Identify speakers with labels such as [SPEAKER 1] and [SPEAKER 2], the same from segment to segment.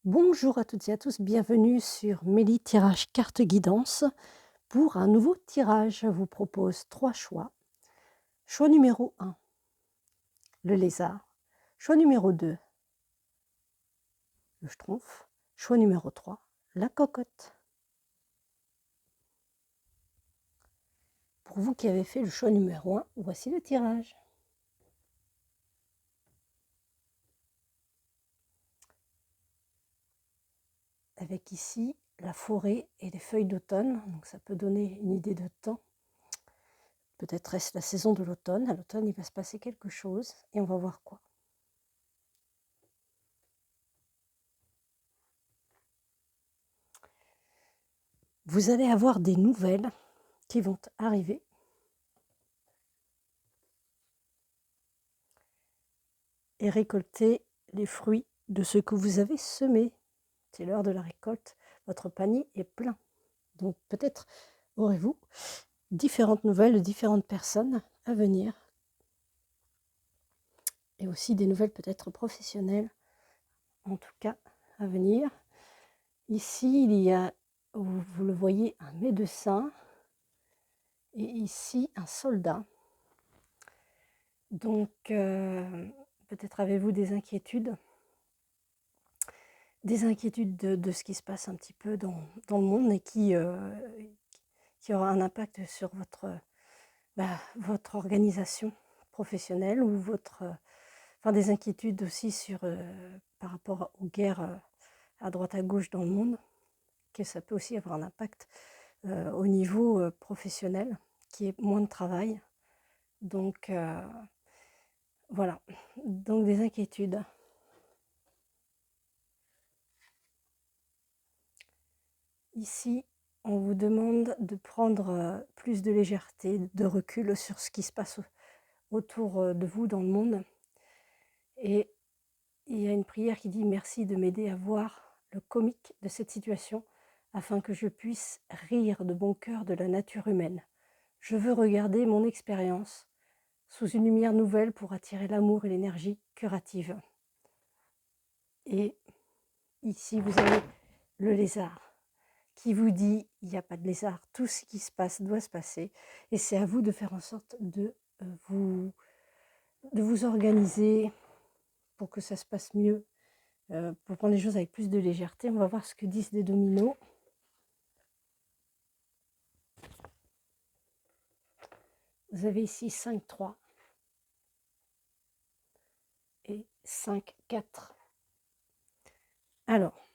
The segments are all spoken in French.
[SPEAKER 1] Bonjour à toutes et à tous, bienvenue sur Méli Tirage Carte Guidance. Pour un nouveau tirage, je vous propose 3 choix. Choix numéro 1, le lézard. Choix numéro 2, le schtroumpf. Choix numéro 3, la cocotte. Pour vous qui avez fait le choix numéro 1, voici le tirage. Avec ici la forêt et les feuilles d'automne, donc ça peut donner une idée de temps. Peut-être est-ce la saison de l'automne. À l'automne, il va se passer quelque chose et on va voir quoi. Vous allez avoir des nouvelles qui vont arriver. Et récolter les fruits de ce que vous avez semé. C'est l'heure de la récolte. Votre panier est plein. Donc peut-être aurez-vous différentes nouvelles de différentes personnes à venir. Et aussi des nouvelles peut-être professionnelles, en tout cas à venir. Ici, il y a, vous le voyez, un médecin. Et ici, un soldat. Donc, peut-être avez-vous des inquiétudes de ce qui se passe un petit peu dans le monde et qui aura un impact sur votre organisation professionnelle ou enfin des inquiétudes aussi par rapport aux guerres à droite à gauche dans le monde, que ça peut aussi avoir un impact au niveau professionnel, qui est moins de travail. Donc voilà, donc des inquiétudes. Ici, on vous demande de prendre plus de légèreté, de recul sur ce qui se passe autour de vous dans le monde. Et il y a une prière qui dit « Merci de m'aider à voir le comique de cette situation afin que je puisse rire de bon cœur de la nature humaine. Je veux regarder mon expérience sous une lumière nouvelle pour attirer l'amour et l'énergie curative. » Et ici, vous avez le lézard qui vous dit « Il n'y a pas de lézard, tout ce qui se passe doit se passer. » Et c'est à vous de faire en sorte de vous organiser pour que ça se passe mieux, pour prendre les choses avec plus de légèreté. On va voir ce que disent les dominos. Vous avez ici 5-3 et 5-4. Alors,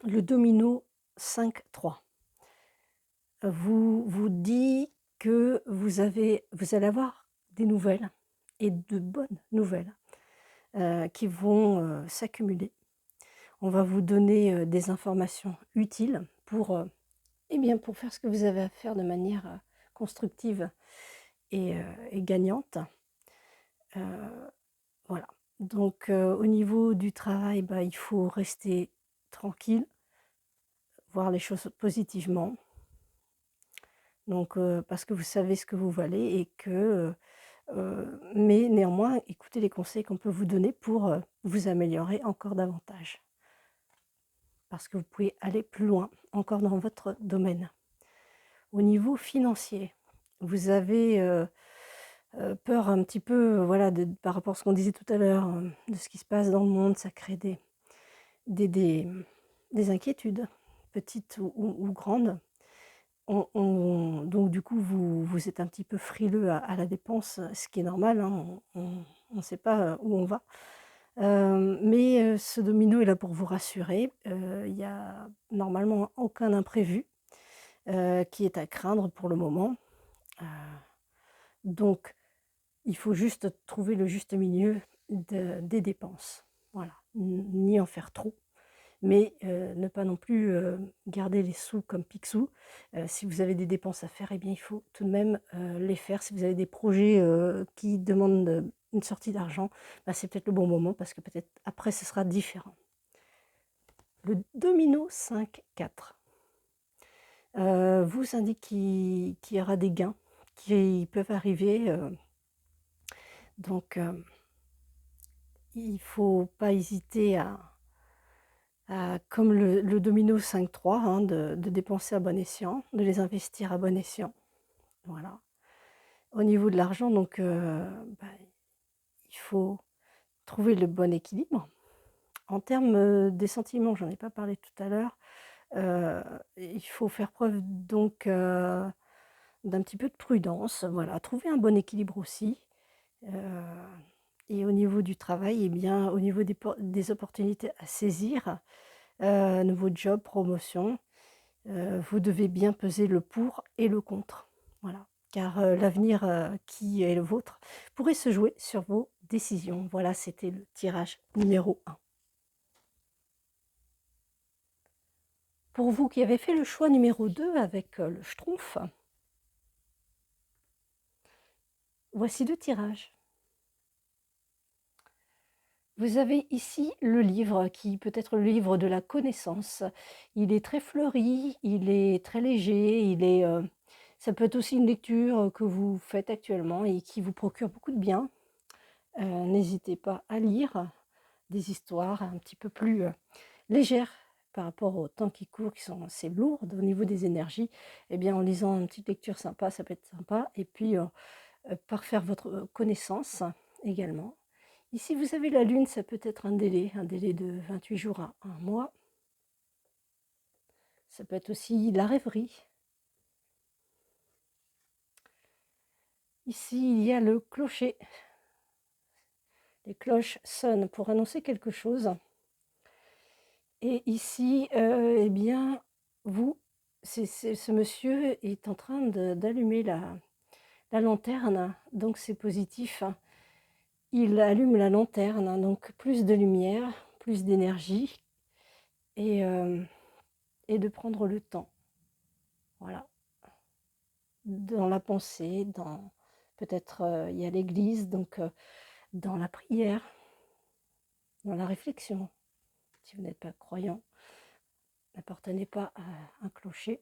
[SPEAKER 1] le domino 5-3 vous dit que vous allez avoir des nouvelles, et de bonnes nouvelles, qui vont s'accumuler. On va vous donner des informations utiles pour faire ce que vous avez à faire de manière constructive et gagnante. Voilà. Donc au niveau du travail, il faut rester tranquille, voir les choses positivement. Donc parce que vous savez ce que vous valez et que mais néanmoins, écoutez les conseils qu'on peut vous donner pour vous améliorer encore davantage. Parce que vous pouvez aller plus loin encore dans votre domaine. Au niveau financier, vous avez peur un petit peu, voilà, par rapport à ce qu'on disait tout à l'heure, de ce qui se passe dans le monde, ça crée des inquiétudes, petites ou grandes. Donc du coup, vous êtes un petit peu frileux à la dépense, ce qui est normal, hein, on ne sait pas où on va. Mais ce domino est là pour vous rassurer. Il n'y a normalement aucun imprévu qui est à craindre pour le moment. Donc, il faut juste trouver le juste milieu des dépenses. Voilà, ni en faire trop, mais ne pas non plus garder les sous comme Picsou. Si vous avez des dépenses à faire, eh bien, il faut tout de même les faire. Si vous avez des projets qui demandent une sortie d'argent, c'est peut-être le bon moment parce que peut-être après, ce sera différent. Le domino 5-4 vous indique qu'il y aura des gains qui peuvent arriver. Donc, il ne faut pas hésiter comme le domino 5-3, hein, de dépenser à bon escient, de les investir à bon escient. Voilà. Au niveau de l'argent, donc, bah, il faut trouver le bon équilibre. En termes, des sentiments, j'en ai pas parlé tout à l'heure, heu, il faut faire preuve donc, d'un petit peu de prudence, voilà, trouver un bon équilibre aussi, heu et au niveau du travail, eh bien, au niveau des opportunités à saisir, nouveau job, promotion, vous devez bien peser le pour et le contre. Voilà, car, l'avenir, qui est le vôtre pourrait se jouer sur vos décisions. Voilà, c'était le tirage numéro 1. Pour vous qui avez fait le choix numéro 2 avec, le Schtroumpf, voici 2 tirages. Vous avez ici le livre qui peut être le livre de la connaissance. Il est très fleuri, il est très léger, ça peut être aussi une lecture, que vous faites actuellement et qui vous procure beaucoup de bien. N'hésitez pas à lire des histoires un petit peu plus, légères par rapport au temps qui court, qui sont assez lourdes au niveau des énergies. Eh bien, en lisant une petite lecture sympa, ça peut être sympa et puis, parfaire votre, connaissance également. Ici, vous avez la lune, ça peut être un délai de 28 jours à 1 mois. Ça peut être aussi la rêverie. Ici, il y a le clocher. Les cloches sonnent pour annoncer quelque chose. Et ici, eh bien, vous, ce monsieur est en train d'allumer la lanterne, donc c'est positif. Il allume la lanterne, hein, donc plus de lumière, plus d'énergie et, et de prendre le temps. Voilà. Dans la pensée, dans peut-être, il y a l'église, donc, dans la prière, dans la réflexion. Si vous n'êtes pas croyant, n'appartenez pas à un clocher.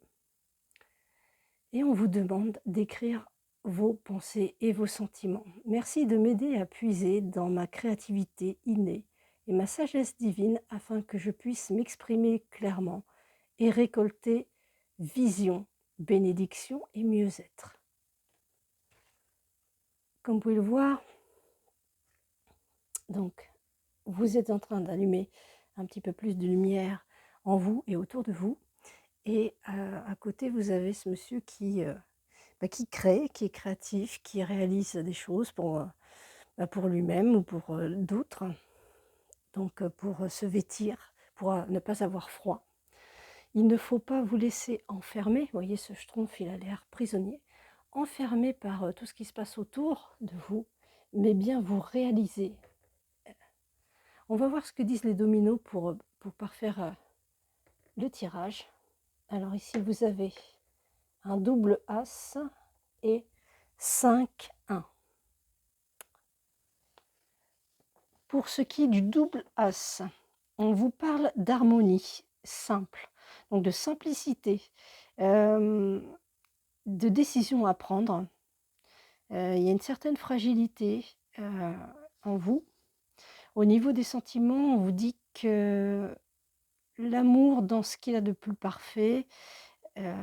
[SPEAKER 1] Et on vous demande d'écrire vos pensées et vos sentiments. Merci de m'aider à puiser dans ma créativité innée et ma sagesse divine afin que je puisse m'exprimer clairement et récolter vision, bénédiction et mieux-être. Comme vous pouvez le voir, donc, vous êtes en train d'allumer un petit peu plus de lumière en vous et autour de vous. Et à côté, vous avez ce monsieur qui crée, qui est créatif, qui réalise des choses pour lui-même ou pour d'autres. Donc, pour se vêtir, pour ne pas avoir froid. Il ne faut pas vous laisser enfermer. Vous voyez, ce schtroumpf, il a l'air prisonnier, enfermé par tout ce qui se passe autour de vous, mais bien vous réaliser. On va voir ce que disent les dominos pour parfaire le tirage. Alors ici, vous avez un double As et 5-1. Pour ce qui est du double As, on vous parle d'harmonie simple, donc de simplicité, de décision à prendre. Il y a une certaine fragilité en vous. Au niveau des sentiments, on vous dit que l'amour dans ce qu'il y a de plus parfait, heu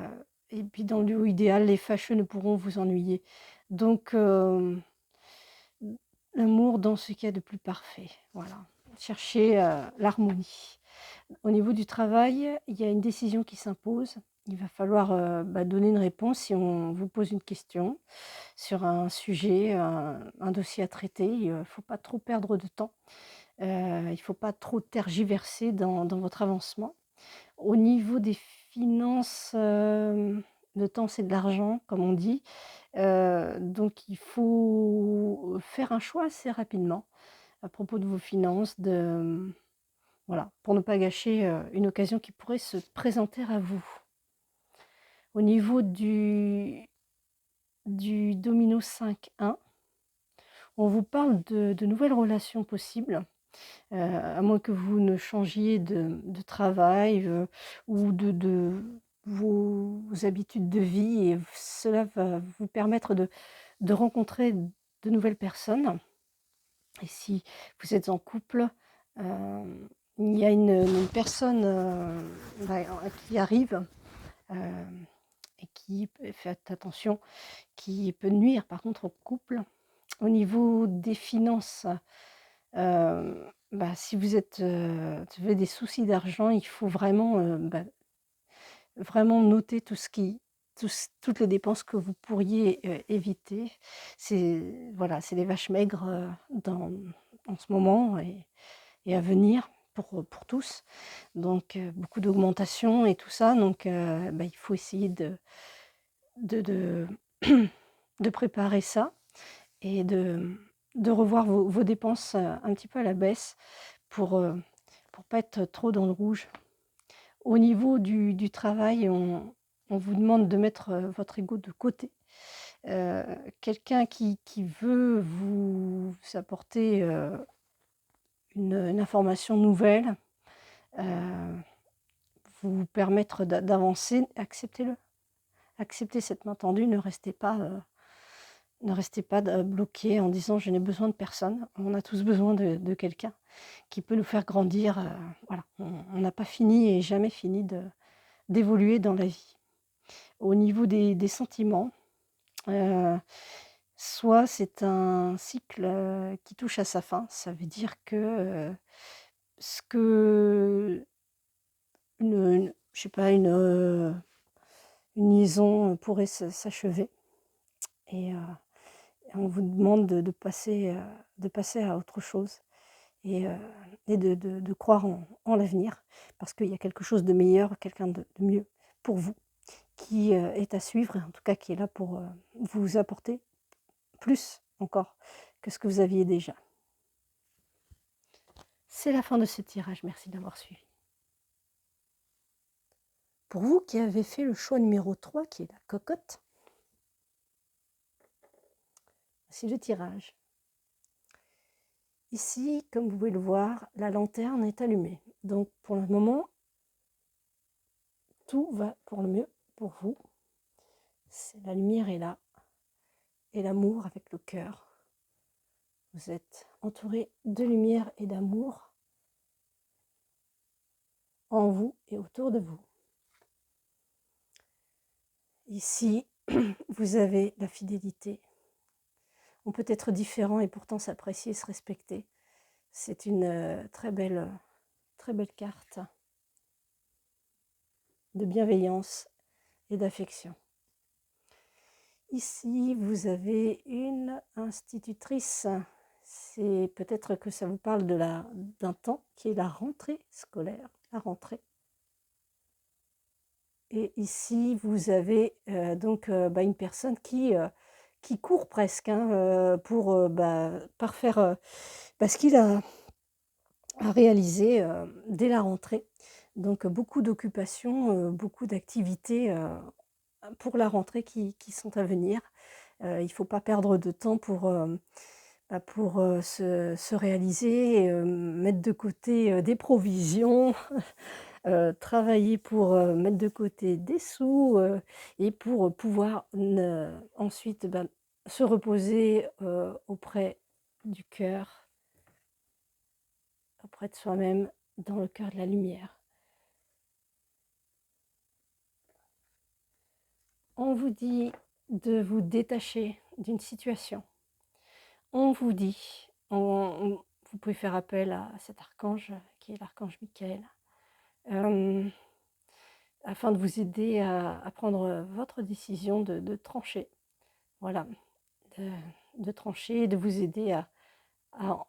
[SPEAKER 1] et puis dans le lieu idéal, les fâcheux ne pourront vous ennuyer. Donc, l'amour dans ce qu'il y a de plus parfait, voilà. Cherchez, l'harmonie. Au niveau du travail, il y a une décision qui s'impose. Il va falloir, donner une réponse si on vous pose une question sur un sujet, un dossier à traiter. Il ne faut pas trop perdre de temps. Il ne faut pas trop tergiverser dans votre avancement. Au niveau des finances, le temps, c'est de l'argent, comme on dit. Donc il faut faire un choix assez rapidement à propos de vos finances, voilà, pour ne pas gâcher, une occasion qui pourrait se présenter à vous. Au niveau du domino 5-1, on vous parle de nouvelles relations possibles. À moins que vous ne changiez de travail, ou de vos habitudes de vie et cela va vous permettre de rencontrer de nouvelles personnes et si vous êtes en couple, il y a une personne bah, qui arrive euh, et faites attention, qui peut nuire par contre au couple. Au niveau des finances, bah, si vous avez des soucis d'argent, il faut vraiment, bah, vraiment noter toutes les dépenses que vous pourriez, éviter. Voilà, c'est les vaches maigres, en ce moment et à venir pour tous. Donc beaucoup d'augmentation et tout ça, donc bah, il faut essayer de de préparer ça et de revoir vos dépenses, un petit peu à la baisse pour pas être trop dans le rouge. Au niveau du travail, on vous demande de mettre, votre ego de côté. Heu, Quelqu'un qui veut vous apporter, une information nouvelle, heu, vous permettre d'avancer, acceptez-le. Acceptez cette main tendue, ne restez pas bloqué en disant: «Je n'ai besoin de personne». On a tous besoin de quelqu'un qui peut nous faire grandir, voilà. On n'a pas fini et jamais fini d'évoluer dans la vie. Au niveau des sentiments, heu, soit c'est un cycle, qui touche à sa fin, ça veut dire que, ce que je sais pas, une liaison pourrait s'achever et on vous demande de passer à autre chose et de croire en l'avenir parce qu'il y a quelque chose de meilleur, quelqu'un de mieux pour vous qui, est à suivre et en tout cas qui est là pour, vous apporter plus encore que ce que vous aviez déjà. C'est la fin de ce tirage, merci d'avoir suivi. Pour vous qui avez fait le choix numéro 3 qui est la cocotte, voici le tirage. Ici, comme vous pouvez le voir, la lanterne est allumée. Donc pour le moment, tout va pour le mieux pour vous. La lumière est là et l'amour avec le cœur. Vous êtes entouré de lumière et d'amour en vous et autour de vous. Ici, vous avez la fidélité. On peut être différent et pourtant s'apprécier et se respecter. C'est une très belle carte de bienveillance et d'affection. Ici, vous avez une institutrice. C'est peut-être que ça vous parle d'un temps qui est la rentrée scolaire, la rentrée. Et ici, vous avez donc bah, une personne qui court presque hein, pour parfaire ce qu'il a réalisé dès la rentrée. Donc beaucoup d'occupations, beaucoup d'activités pour la rentrée qui sont à venir. Il ne faut pas perdre de temps pour se réaliser, mettre de côté des provisions, travailler pour mettre de côté des sous et pour pouvoir ensuite se reposer auprès du cœur, auprès de soi-même, dans le cœur de la lumière. On vous dit de vous détacher d'une situation. On vous dit, vous pouvez faire appel à cet archange qui est l'archange Michael, afin de vous aider à prendre votre décision de trancher. Voilà, de trancher, de vous aider à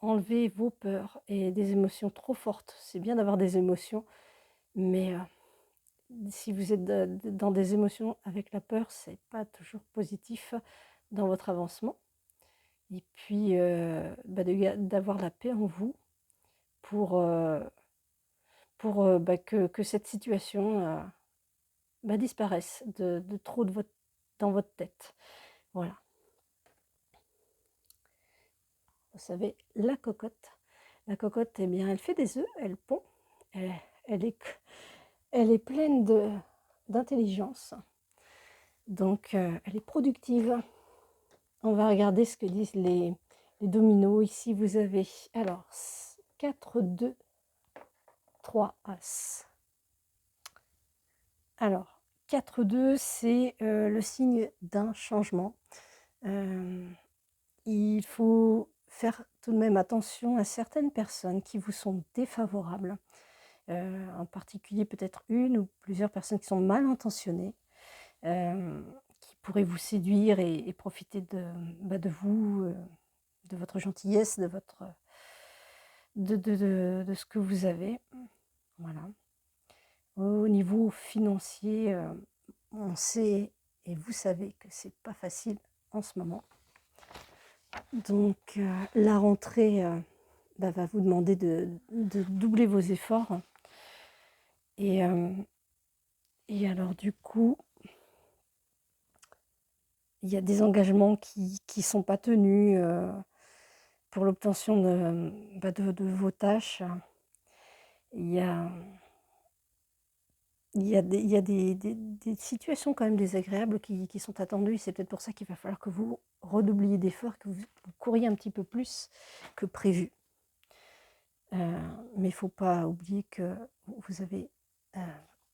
[SPEAKER 1] enlever vos peurs et des émotions trop fortes. C'est bien d'avoir des émotions, mais si vous êtes dans des émotions avec la peur, c'est pas toujours positif dans votre avancement. Et puis, d'avoir la paix en vous pour que cette situation disparaisse de trop dans votre tête. Voilà. Vous savez, la cocotte, eh bien, elle fait des œufs, elle pond, elle, elle est, elle est pleine d'intelligence, donc elle est productive. On va regarder ce que disent les dominos. Ici, vous avez alors 4 2 3 As. Alors, 4-2, c'est le signe d'un changement. Il faut faire tout de même attention à certaines personnes qui vous sont défavorables, en particulier peut-être une ou plusieurs personnes qui sont mal intentionnées, qui pourraient vous séduire et profiter de vous, de votre gentillesse, de ce que vous avez. Voilà. Au niveau financier, on sait et vous savez que c'est pas facile en ce moment. Donc la rentrée, va vous demander de doubler vos efforts et alors du coup, il y a des engagements qui sont pas tenus, pour l'obtention de vos tâches. Il y a des situations quand même désagréables qui sont attendues. C'est peut-être pour ça qu'il va falloir que vous redoubliez d'efforts, que vous couriez un petit peu plus que prévu. Mais il ne faut pas oublier que vous avez,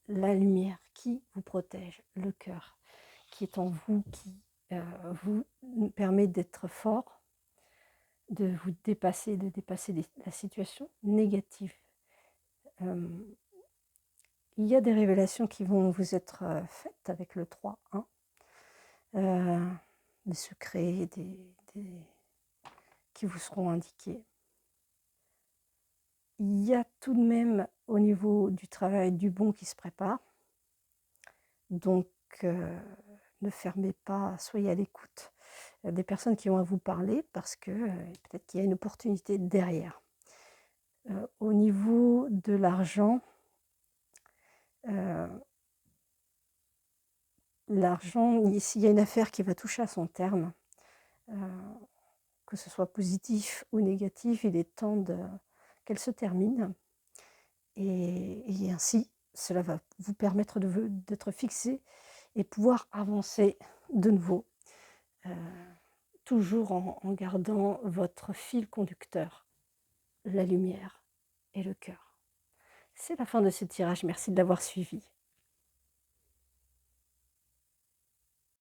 [SPEAKER 1] la lumière qui vous protège, le cœur qui est en vous, qui, vous permet d'être fort, de vous dépasser, de dépasser la situation négative. Il y a des révélations qui vont vous être faites avec le 3-1. Des secrets, qui vous seront indiqués. Il y a tout de même au niveau du travail du bon qui se prépare. Donc ne fermez pas, soyez à l'écoute des personnes qui ont à vous parler parce que peut-être qu'il y a une opportunité derrière. Au niveau de l'argent, s'il y a une affaire qui va toucher à son terme, que ce soit positif ou négatif, il est temps qu'elle se termine. Et ainsi, cela va vous permettre d'être fixé et pouvoir avancer de nouveau, toujours en gardant votre fil conducteur, la lumière et le cœur. C'est la fin de ce tirage, merci de l'avoir suivi.